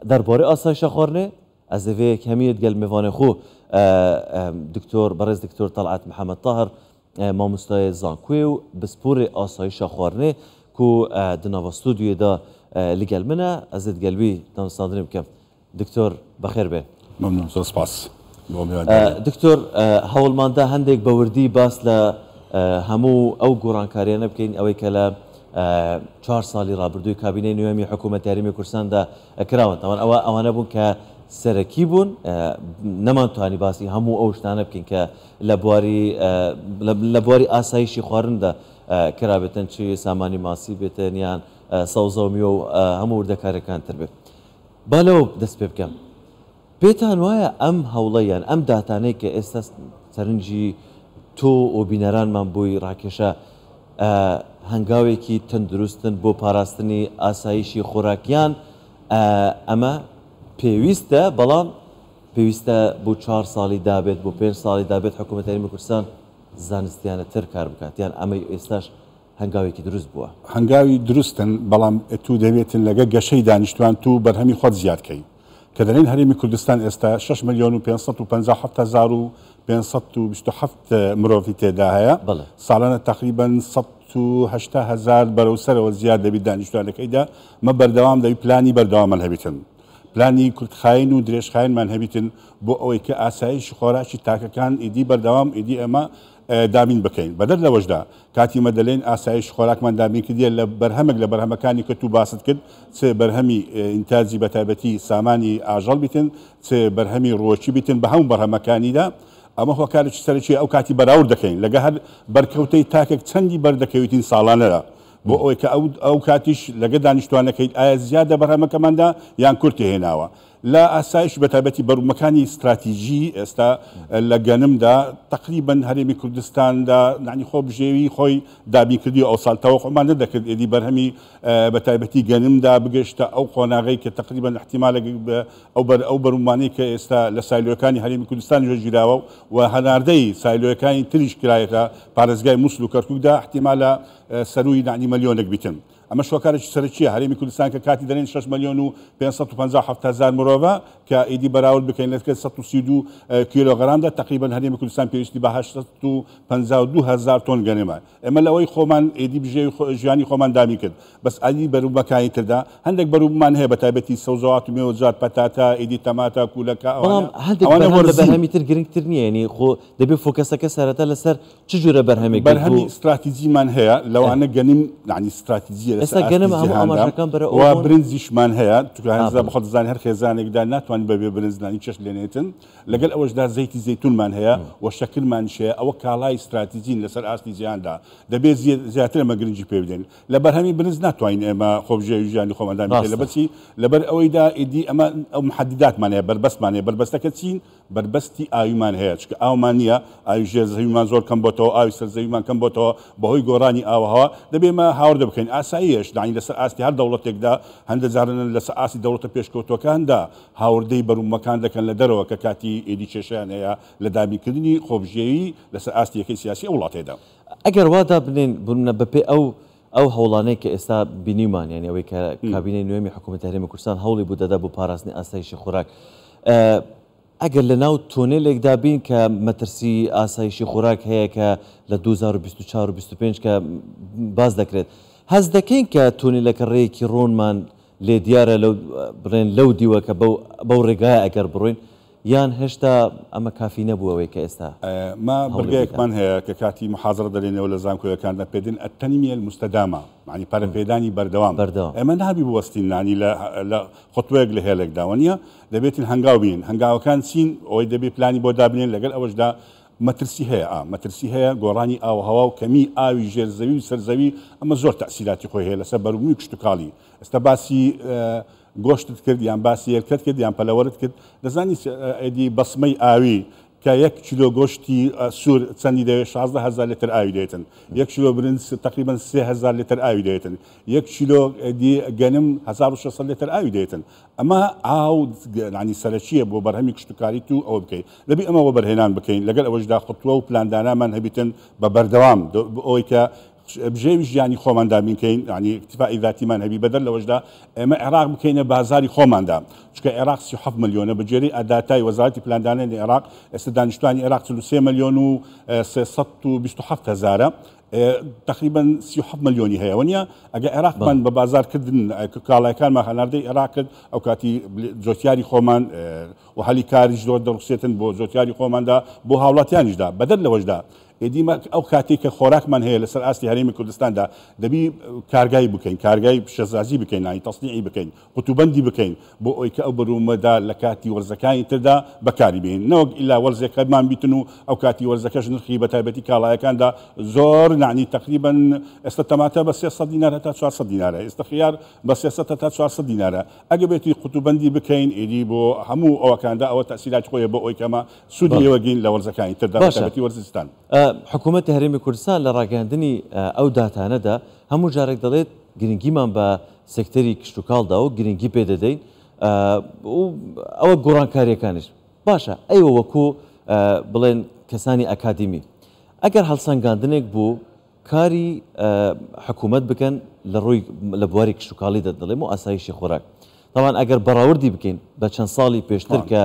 درباره آسایش خورنه از وی کمیت گل میوان خو دکتر برز دکتر طلعت محمد طاهر ما مستای زانکوی و بسپور آسایش خورنه کو دنوا استودیو دا لگل منه از گلبی دانستاندنی بکم دکتر بخیر به ممنون سپاس دکتر هەوڵماندا هەندێک بەوردی باس لە هەموو ئەو گۆڕانکاریانە بکەین ئەوەی کە لە 4 ساڵی ڕابردووی کابینەی نوێمی حکوومەت یاریمی کوردستاندا کراون تاوان ئەوانە بوون کە سەرەکی بوون نەمانتوانی باسی هەموو ئەو شتانە بکەین کە لە بواری ئاسایشی خواردندا کرابێتن چی سامانی ماسی بێتن یان سەوزەومی و هەموو وردەکارەکانتر بێت با لەوە دەست پێ بکەم پێتان وایە ئەم هەوڵەیان ئەم داتانەی کە ئێستا سەرنجی تۆ و بینەرانمان بووی ڕاکێشە هەنگاوێکی تەندروستن بۆ پاراستنی ئاسایشی خۆراکیان ئەمە پێویستە بەڵام پێویستە بۆ 4 ساڵی دابێت بۆ 5 ساڵی دابێت حکوومەت یاریمی کوردستان زانستیانە تر کار بکات یان ئەمە ئێستاش هەنگاوێکی دروست بووە هەنگاوی دروستن بەڵام تو دەبێتن لەگە گەشەی دانیشتوان تو بەرهەمی خۆت زیادکەی کە دەڵێن هەرێمی کوردستان ئێستا 6 ملیۆن و 557 و 527 مرۆڤی تێدا هەیە ساڵانە تقریبا 180,000 بەرەوسەرەوە زیاد دەبێت دانیشتوانەکەیدا مە بەردەوام دەبی پلانی بەردەوامان هەبێتن پلانی کوردخاین و درێژخاینمان هەبێتن بۆ ئەوەی کە ئاسایشی خۆراکی تاکەکان ئیدی بەردەوام ئیدی ئەمە دابین بکەین بەدەر لەوەشدا کاتی مە دەڵێن ئاسایش خۆراکمان دابین کردیە لە بەرهەمێک لە بەرهەمەکانی کە تو باست کرد چ بەرهەمی ئینتاجی بەتایبەتی سامانی ئاژەڵ بیتن چ بەرهەمی ڕۆچی بیتن بە هەموو بەرهەمەکانیدا ئەمە هۆکارێکی سەرەکی ئەو کاتی بەراورد دەکەین لەگە هەر بەرکەوتەی تاکێک چەندی بەردەکەویتین ساڵانەرە بۆ ئەوەی کە ئەو کاتیش لەگە دانیشتوانەکەیت ئایا زیادە بەرهەمەکەماندا یان کورتی هێناوە لا ئاسایش بەتایبەتی بەرومەکانی استراتیژی ئێستا لە گەنمدا تقریبا هەرێمی کوردستاندا نانی خۆ بژێوی خۆی دابینکردی ئەو ساڵ تەوەقعمان نەدەکرد ئێدی بەرهەمی بەتایبەتی گەنمدا بگەشتە ئەو خۆناغی کە تقریبا احتیمالە ئەو بەرومانەی کە ئێستا لە سایلۆیەکانی هەرێمی کوردستان ژێژیراوە و هەناردەی سایلۆیەکانی تریش کرایەتە پارێزگای مووسڵ و کەرکووکدا احتیمالە سەروی نانی مەلیۆنێک بیتن ئەمە شۆکارێکی سەرچیە هەرێمی کوردستان کە کاتی دەڵێن 6 ملیۆن و 557 مرۆڤە کە ئیدی بەراورد بکەین لە 132 کیلۆغرامدا تقریبا هەرێمی کوردستان پێویستی بە 852,000 تۆن گەنمە ئێمە لەوەی خۆمان ئیدی بژێوی ژیانی خۆمان دامی کرد بەس ئەدی بەروبەکانی تردا هەندێک بەروبمان هەیە بەتایبەتی سەوزەوات و مێوەجات پەتاتا ئیدی تەماتە کوولەکە بەڵام هەندێک بەرهەم لە بەرهەمی تر گرنگتر نییە یعنی خۆ دەبێت فۆکەسەکە سەرەتا لەسەر چ جۆرە بەرهەمێک بەرهەمی استراتیجیمان هەیە لەوانە گەنم یعنی استراتیجیە ئێستا گەنم هەموو ئاماژەکان بەرە و برنجیشمان هەیە توانزە بەخۆ دەزانانی هەر خێزانێکدا ناتوانین بەبێ برنجدانی چەش لێنێتن لەگەڵ ئەوەشدا زەیتی زەیتونمان هەیە و شەکلمان شەیە ئەوە کاڵای استراتیجین لەسەر ئاستی جیهاندا دەبێت زیاتر ئەمە گرنگی پێ بدەین لە بەرهەمی برنج ناتوانین ئێمە خۆبژێوی ژیانی خۆمەندان بکەین لەبەرچی لەبەر ئەوەیدا ئیدی ئەمە ئەو محەدداتمان هەیە بربەستمان هەیە بربەستەکە چین بربەستی ئاویمان هەیە چکە ئاومان نییە ئاوی ژێرزەویمان زۆر کەم بۆتەوە ئاوی سەرزەویمان کەم بۆتەوە بەهۆی گۆڕانی ئاوهەوا دەبێت ئمە هاوردە بکەین ئاساییەش داین لەسەر ئاستی هەر دەوڵەتێکدا هەندە جارن لەسەر ئاسی دەوڵەتە پێشکەوتوەکاندا هاوردەی بەرومەکان دەکەن لە دەرەوە کە کاتی ئێدی کێشیان هەیە لە دابینکردنی خۆبژێوی لەسەر ئاستی یەکەی سیاسی وڵاتێدا ئەگەر وادا بنێن بوونە بەپێ ئەو هەوڵانەی کە ئێستا بینیمان یعنی ئەوەی کە کابینەی نوێمی حکوومەت هەرێمی کوردستان هەوڵی بوو دەدا بۆ پاراستنی ئاسایشی خۆراک ئەگەر لە ناو تۆنێلێکدا بین کە مەترسی ئاسایشی خۆراک هەیە کە لە 2024 و 25 کە باز دەکرێت هەز دەکەین کە تۆنێلەکە ڕێیەکی ڕۆنمان لێ دیارە بڕێن لەو دیوە کە بەو ڕێگایە ئەگەر بڕۆین یان هێشتا ئەمە کافی نەبووەوەی کە ئێستا ما بڕگەیەکمان هەیە کە کاتی محازڕە دەرێنەوە لە زانکۆیەکاندا پێدن ئەتەنیمیە المستەدامە معنی پەرەپێدانی بەردەوام ئێمە نابی بوەستین نانی لە خۆتوەیەک لە هێلێکداوە نیە دەبێتین هەنگاو بین هەنگاوەکان چین ئەوەی دەبێت پلانی بۆ دابنێن لەگەڵ ئەوەشدا مەترسی هەیە مەترسی هەیە گۆڕانی ئاوهەوا و کەمی ئاوی ژێرزەوی و سەرزەوی ئەمە زۆر تەسیراتی خۆی هەیە لەسەر بەرومی کشتتوکاڵی ئێستا باسی گۆشتت کرد یان باسی یەرکەت کرد یان پەلەوەرت کرد دەزانی ئەدی بەسمەی ئاوی کە 1 کیلۆ گۆشتی سوور چەندی دەوێت 16,000 لتر ئاوی دێتن 1 کیلۆ برنج تقریبا 3,000 لتر ئاوی دێتن 1 کیلۆ گەنم 1600 لتر ئاوی دێتن ئەمە ئاو ینی سەرچیە بۆ بەرهەمی کشتتوکاری تو ئەوە بکەین دەبی ئەمەوە بەرهێنان بکەین لەگەڵ ئەوەشدا خۆتووە و پلاندانامان هەبیتن بە بەردەوام ئەوەی کە بجێوی ژیانی خۆماندا بینکەین ینی اکتفای ذاتیمان هەبی بەدەر لەوەشدا ئێمە عێراق بکەینە بازاری خۆماندا چکە عێراق 37 ملیۆنە بەجێری ئەداتای وەزارەتی پلاندانانی عێراق ئێستا دانیشتوانی عێراق 33 ملیۆن و 327 هزارە تقریبا 37 ملیۆنی هەیە وەنیە ئەگە عێراقمان بە بازارکردن کاڵایەکانمان هەناردەی عێراقت ئەو کاتی جۆتیاری خۆمان و هەلی کاریش زۆر دەڕوسێتن بۆ جۆتیاری خۆماندا بۆ هاوڵاتیانیشدا بەدەر لەوەشدا ئێدیمە ئەو کاتێک کە خۆراکمان هەیە لەسەر ئاستی هەرێمی کوردستاندا دەبی کارگای بکەین کارگای شەزازی بکەین نانی تەصنیعی بکەین قوتوبەندی بکەین بۆ ئەوەی کە ئەو بەرومەدا لە کاتی وەرزەکانی تردا بەکاری بێن نەوەک ئیلا وەرزەکەمان بیتن و ئەو کاتی وەرزەکەش نرخی بە تایبەتی کاڵایەکاندا زۆر نانی تقریبا ئێستا تەماتە بە 300 دینار تا 400 دینارە ئێستا خیار بە 300 تا 400 دینارە ئەگە بێتی قوتوبەندی بکەین ئیدی بۆ هەموو ئەوەکاندا ئەوە تەسیراتی خۆیە بۆ ئەوەی کەمە سوودی لێوەگین لە وەرزەکانی تردا بە تایبەتی وەرزستان حکوومەتی هەرێمی کوردستان لە ڕاگەاندنی ئەو داتانەدا هەموو جارێک دەڵێت گرنگیمان بە سێکتەری کشتتوکاڵدا و گرنگی پێ دەدەین ئەوە گۆڕانکاریەکانش باشە ئەیوە وەکو بڵێن کەسانی ئەکادمی ئەگەر هەڵسەنگاندنێک بوو کاری حکوومەت بکەن لە ڕووی لە بواری کشتتوکاڵی دەڵێم و ئاسایشی خۆراک طبعا ئەگەر بەراوردی بکەین بە چەند ساڵی پێشتر کە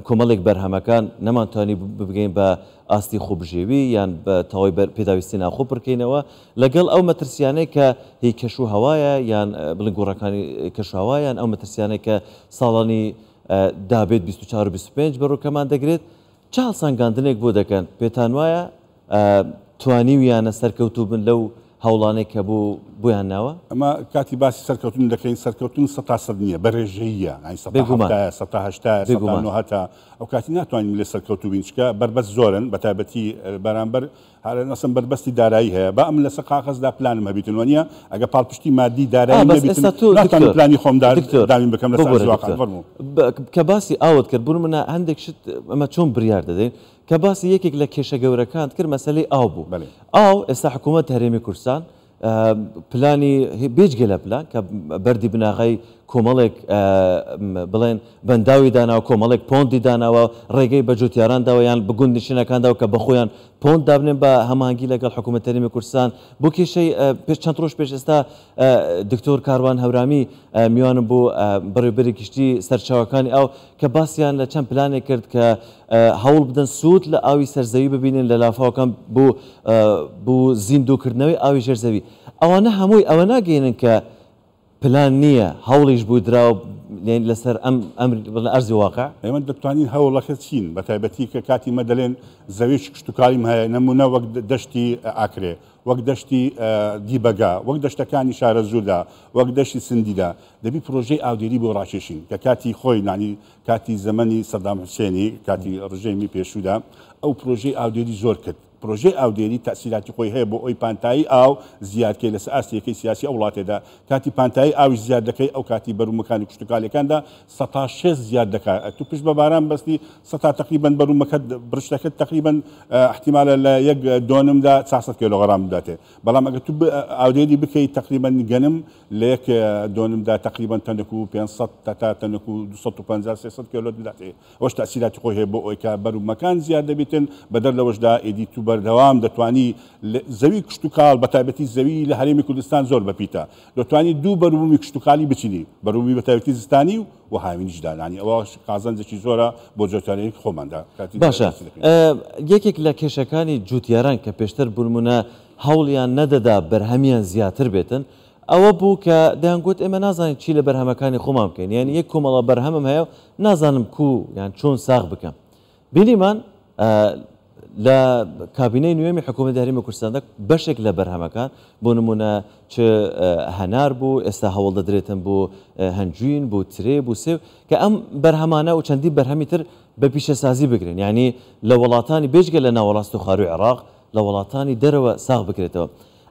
کۆمەڵێک بەرهەمەکان نەمانتوانی بگەین بە ئاستی خوبژێوی یان بە تەواوی پێداویستی ناخۆ پڕکەینەوە لەگەڵ ئەو مەترسیانەی کە هی کەش و هەوایە یان بڵین گۆڕەکانی کەشهاوایان ئەو مەترسیانەی کە ساڵانی دابێت 24 25 بەڕووکەمان دەگرێت چ هەڵسەنگاندنێک بۆ دەکەن پێتان وایە توانیویانە سەرکەوتوو بن لەو هەوڵانێک کە بۆیان ناوە ئەمە کاتی باسی سەرکەوتن دەکەین سەرکەوتن 100% نییە بەڕێژەیە هەتا ئەو کاتی ناتوانین لێ سەرکەوتو بین چکە بربەست زۆرن بە تایبەتی بەرامبەر نەسم بربەستی دارایی هەیە بە ئەم لەسەر قاغەزدا پلانم هەبیتن وەنیە ئەگە پاڵپشتی مادی دارایی نەبیتن پلانی خۆم داوین بکەم لەسەر کە باسی ئاوت کرد بوون منە هەندێک شت ئەمە چۆن بڕیار دەدەین کە باسی یەکێک لە کێشە گەورەکان کرد مەسەلەی ئاو بوو ئاو ئێستا حکوومەت هەرێمی کوردستان پلانی بێجگە لە پلان کە بەردی بناغی کۆمەڵێک بڵێن بەنداوی داناوە کۆمەڵێک پۆندی داناوە ڕێگەی بە جوتیاراندا یان بگوند نشینەکانداوە کە بەخۆیان پۆند دابنێن بە هەمانگی لەگەڵ حکوومەت هەرێمی کوردستان بۆ کێشەی چەند ڕۆژ پێش ئێستا دکتۆر کاروان هەورامی میوانم بۆ بەڕێوەبەری گشتی سەرچاوەکانی ئەو کە باسییان لە چەند پلانێک کرد کە هەوڵ بدەن سوود لە ئاوی سەرزەوی ببینن لە لافاوەکان بۆ زیندووکردنەوەی ئاوی ژێرزەوی ئەوانە هەمووی ئەوە ناگەێنن کە پلان نییە هەوڵیش بوو دراوە لەسەر ئەرزی واقع ئێمە دەتوانین هەوڵەکە چین بە تایبەتی کە کاتی مەدەلێن زەویش کشتتوکاڵیم هەیە نمونە وەک دەشتی ئاکرێ وەک دەشتی دیبەگا وەک دەشتەکانی شارە زووردا وەک دەشتی سندیدا دەبی پرۆژەی ئاودێری بۆ ڕاکێشین کە کاتی خۆی نانی کاتی زەمەنی سەدام حوسێنی کاتی ڕژێمی پێشوودا ئەو پرۆژەی ئاودێری زۆر کرد پرۆژەی ئاودێری تەسیراتی خۆی هەیە بۆ ئەوی پانتایی ئاو زیادکەی لەسەر ئاستیەکەی سیاسی ئەو وڵاتێدا کاتی پانتایی ئاوی زیاد دەکەی ئەو کاتی بەرومەکانی کشتتوکالەکاندا 106 زیاد دەکات تو پشت بە باران بەستی 100 تقریبا بەرومەکە برشتەکەت تقریبا احتیمالە لە یەک دۆنمدا 400 کیلۆغرام بداتێ بەڵام ئەگە تو ئاودێری بکەیت تقریبا گەنم لە یەک دۆنمدا تقریبا تەنەکو 500 تا تەنەکو 250 300 کیلۆ بداتێ ئەوش تەسیراتی خۆی هەیە بۆ ئەوی کە بەرومەکان زیاد دەبێتن بەدەر لەوەشدا ئیدی تو بەردەوام دەتوانی زەوی کشتتوکاڵ بە تایبەتی زەوی لە هەرێمی کوردستان زۆر بەپیتە دەتوانی دوو بەروبوومی کشتتوکاڵی بچینی بەروبوومی بە تایبەتی زستانی و هاوینیشدانانی ئەوە قازانجێکی زۆرە بۆ جۆتیارەی خۆماندا باشە یەکێک لە کێشەکانی جوتیاران کە پێشتر بوونمونە هەوڵیان نەدەدا بەرهەمیان زیاتر بێتن ئەوە بوو کە دەیانگوت ئێمە نازانین چی لە بەرهەمەکانی خۆمان بکەین یعنی یەک کۆمەڵە بەرهەمم هەیە نازانم کو یان چۆن ساغ بکەم بینیمان لە کابینەی نوێمی حکوومەتی هەرێمی کوردستاندا بەشێک لە بەرهەمەکان بۆ نمونە چ هەنار بوو ئێستا هەوڵ دەدرێتن بۆ هەنجوین بۆ ترێ بۆ سێو کە ئەم بەرهەمانە و چەندی بەرهەمی تر بە پیشەسازی بگرن یعنی لە وڵاتانی بێژگە لە ناوەڕاست و خاروی عێراق لە وڵاتانی دەرەوە ساغ بکرێتەوە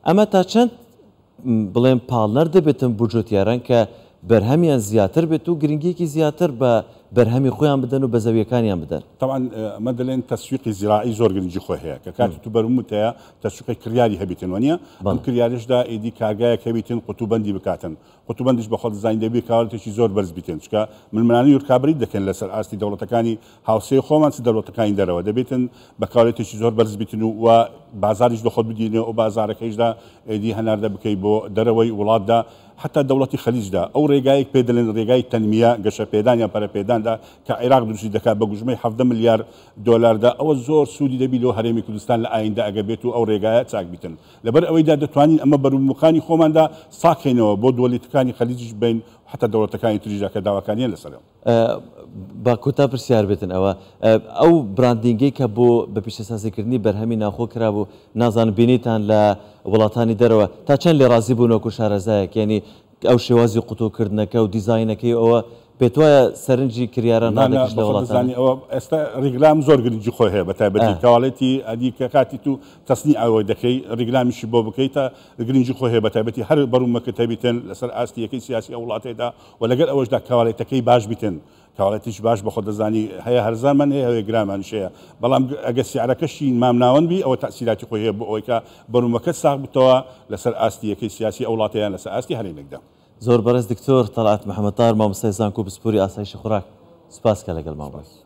ئەمە تا چەند بڵێن پاڵنەر دەبێتن بۆ جوتیاران کە بەرهەمیان زیاتر بێت و گرنگیەکی زیاتر بە بەرهەمی خۆیان بدەن و بە زەویەکانیان بدەن. طبعا مەدەڵێن تەسویقی زراعی زۆر گرنگی خۆی هەیە کە کاتی تو بەرموت هەیە تەسویقی کریاری هەبیتن وانە ئەم کریارشدا ئیدی کارگایەک هەبیتن قوتوبەندی بکاتن قوتوبەندیش بە خۆ دەزانین دەبێت کاوەڵێکی زۆر بەرز بیتن چکە ململانی ورکابری دەکەن لەسەر ئاستی دەوڵەتەکانی هاوسەی خۆمان چ دەوڵەتەکانی دەرەوە دەبێتن بە کاوڵێتێکی زۆر بەرز بیتن و بازاریش دەخۆت بدینێ و بازارەکەیشدا ئیدی هەناردە بکەی بۆ دەرەوەی وڵاتدا حتى دولة خليجدا أو رجايك بدلن رجاي تنمية قش بيدان يا برا بيدان دا كعراق درسي دكا بجمع 7 مليار دولار دا أو الزور سعودي دبي له هرمي كردستان لأين دا أجابته أو رجايات ساق بيتن لبر أوي دا توانين أما برو مكاني خومن دا ساكنه بود دولة كاني خليج بين حتى دولة كاني تريجا كدعوة كانية لسلام با کوتا پرسیار بێتن ئەو براندینگەی کە بۆ بە پیشەسازیکردنی بەرهەمی ناوخۆ کرابوو نازان بینیتان لە وڵاتانی دەرەوە تا چەند لێ ڕازی بوونەوەکو شارەزایەک یعنی ئەو شێوازی قوتوکردنەکە و دیزاینەکەی ئەوە پێت وایە سەرنجی کریارە نادەکەش لە وڵاتانی ئەوە ئێستا ڕیگلام زۆر گرنگی خۆی هەیە بە تایبەتی کاوڵێتی ئەدی کە کاتی تو تەسنی ئەوە دەکەی ڕیگلامیشی بۆ بکەیتە گرنگی خۆی هەیە بە تایبەتی هەر بەرومەکە تەبیتن لەسەر ئاستیەکەی سیاسی ئەو وڵاتێدا و لەگەر ئەوەشدا کاوڵێتەکەی باش بیتن کاوڵێتیش باش بە خۆ دەزانی هەیە هەرزامان هەیە هەوێ گرامانشەیە بەڵام ئەگە سیارەکەشی مامناوەند بی ئەوە تەسیراتی خۆی هەیە بۆ ئەوەی کە بەرومەکە ساغ بتەوە لەسەر ئاستیەکەی سیاسی ئەو وڵاتەیان لەسەر ئاستی هەرێنێکدا زۆر بەرز دکتۆر تەڵعات محەممەدتار مامۆستای زانکۆ پسپوری ئاسایشی خوراک سپاس کە لەگەڵ ماوەست.